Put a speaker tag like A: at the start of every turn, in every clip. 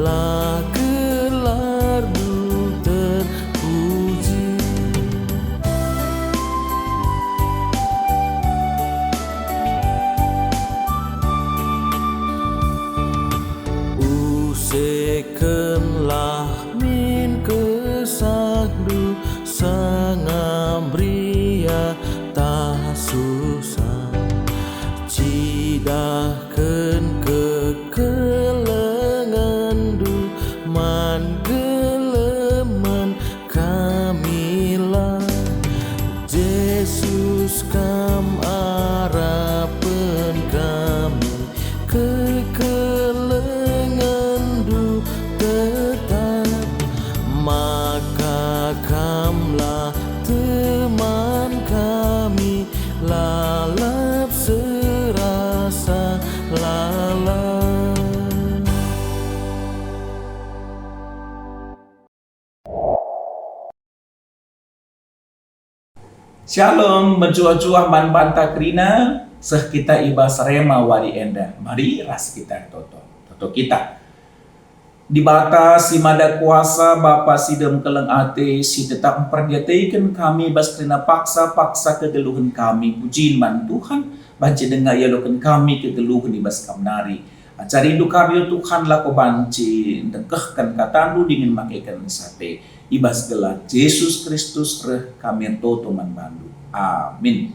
A: lah gelar-Mu terpuji. Usekenlah min kesahdu sangambria tah susah, cidahkeun kekelengan du man geleman kamilah. Yesus kam arapen kami kekelengan du tetap, maka kamlah teman kami lalap serasa lalat.
B: Shalom, menjua-jua man banta krina, seh kita ibas rema wari enda. Mari ras kita toto kita. Di bata si mada kuasa Bapa si dem keleng ate si tetap memperhatikan kami bas krina paksa kegeluhan kami pujiin man Tuhan banci dengar yalokan kami kegeluhan ibas kamnari. Cari du kami Tuhan lako banci dengkehkan katandu dingin makaikan sate ibas gelar Yesus Kristus reh kami toto man bandu. Amin.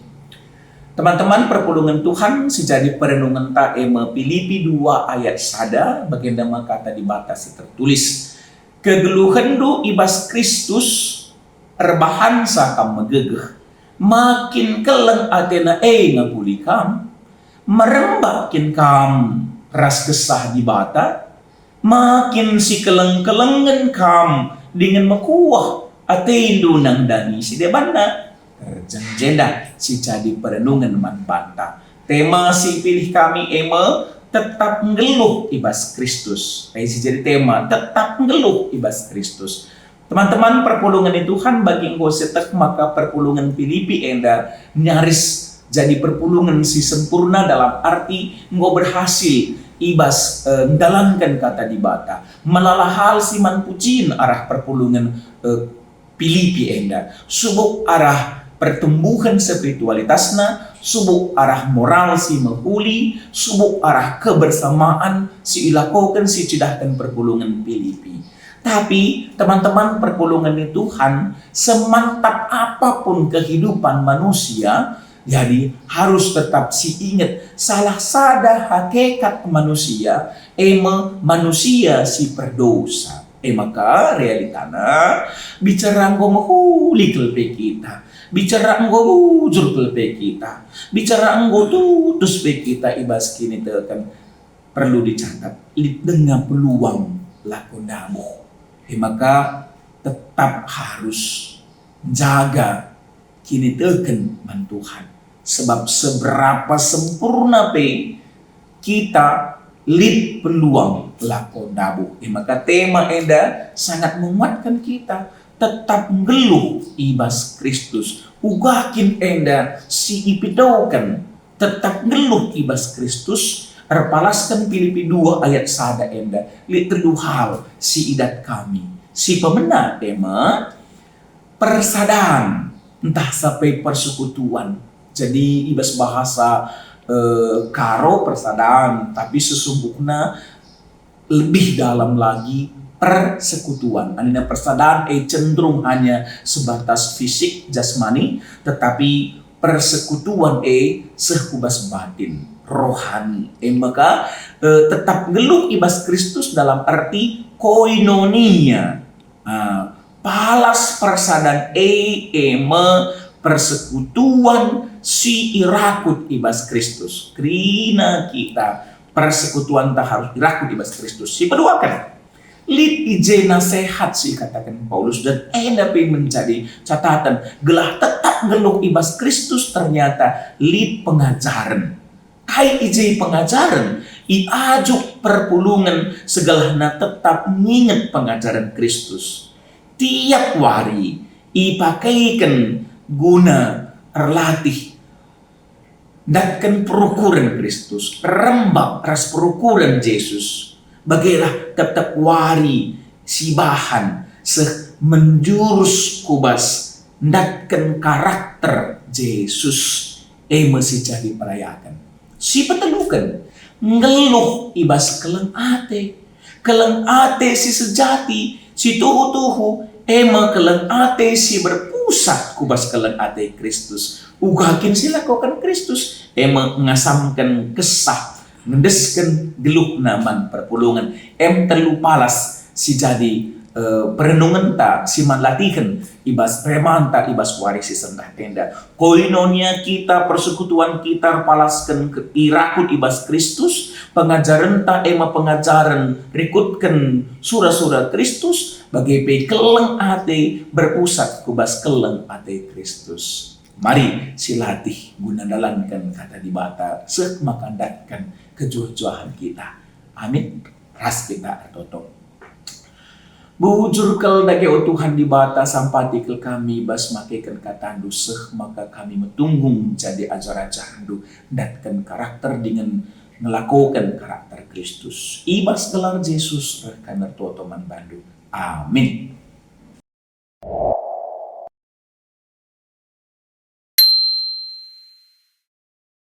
B: Teman-teman perpulungan Tuhan sejadi perenungan ta ema Filipi 2 ayat sada bagian nama kata dibatasi tertulis. Kegeluhan du ibas Kristus erbahan sakam megegeh. Makin keleng atena ngapuli kam. Merembakin kam ras kesah di bata. Makin si keleng-kelengen kam dengan mekuah ateindu nang dani si debana. Jenda si jadi perenungan man banta. Tema si pilih kami ema tetap ngeluh ibas Kristus. Si jadi tema tetap ngeluh ibas Kristus. Teman-teman perpulungan Tuhan bagi engkau setek maka perpulungan Filipi enda nyaris jadi perpulungan si sempurna dalam arti engkau berhasil ibas mendalankan kata di bata. Melalah hal si man pujiin arah perpulungan Filipi enda. Subuk arah pertumbuhan spiritualitasna, subuk arah moral si menghuli, subuk arah kebersamaan si ilakokan si cidahkan perpulungan Filipi. Tapi teman-teman perpulungan Tuhan semantap apapun kehidupan manusia, jadi harus tetap si ingat salah sada hakikat manusia, manusia si berdosa. Maka realitana bicara engkau menghuli kelpe kita. Bicara engkau bujur kelpe kita, bicara engkau tutus pe kita ibas kini tekan perlu dicatat dengan peluang lakonamu. Maka tetap harus jaga kini teken man Tuhan. Sebab seberapa sempurna pe kita lid peluang lakonamu. Maka tema enda sangat menguatkan kita. Tetap ngeluh ibas Kristus. Ugakin enda si ipidokan. Tetap ngeluh ibas Kristus. Erpalaskan Filipi 2 ayat sada enda. Lihat teduh hal si idat kami. Si pemena tema persadaan. Entah sampai persekutuan. Jadi ibas bahasa karo persadaan. Tapi sesungguhnya lebih dalam lagi persekutuan. Anina persadaan cenderung hanya sebatas fisik jasmani, tetapi persekutuan sekubas batin rohani. Maka tetap ngeluh ibas Kristus dalam arti koinonia. Palas persadaan persekutuan si irakut ibas Kristus. Krina kita persekutuan tak harus irakut ibas Kristus. Si peduakan lid ije nasehat sih katakan Paulus dan dapat menjadi catatan gelah tetap ngeluh ibas Kristus ternyata lid pengajaran. Kai ije pengajaran ajuk perpulungan segalana tetap nginget pengajaran Kristus. Tiap wari pakaikan guna erlatih datkan perukuran Kristus, rembak ras perukuran Yesus. Bagailah tetap wari si bahan menjurus kubas ndatkan karakter Yesus masih jadi perayakan. Si petelukan ngeluh ibas keleng ate si sejati si tuhu keleng ate si berpusat kubas keleng ate Kristus. Ugakin sila kokan Kristus ngasamkan kesah ngedesken geluk naman perpulungan telu palas si jadi perenungan ta si manlatihan ibas remanta ibas warisi sendah tenda koinonia kita persekutuan kita palaskan ke irakut ibas Kristus pengajaran ta pengajaran rikutkan surah-surah Kristus bagai keleng ate berpusat kubas keleng ate Kristus. Mari silatih guna dalankan kata di bata makandatkan kejujuhan kita. Amin. Ras kita toto. Bujur kel dage Tuhan di bata sampati kel kami bas makekan katandu maka kami metunggung jadi ajar-ajarandu datkan karakter dengan melakukan karakter Kristus. Ibas gelar Yesus rekan toto man bandu. Amin.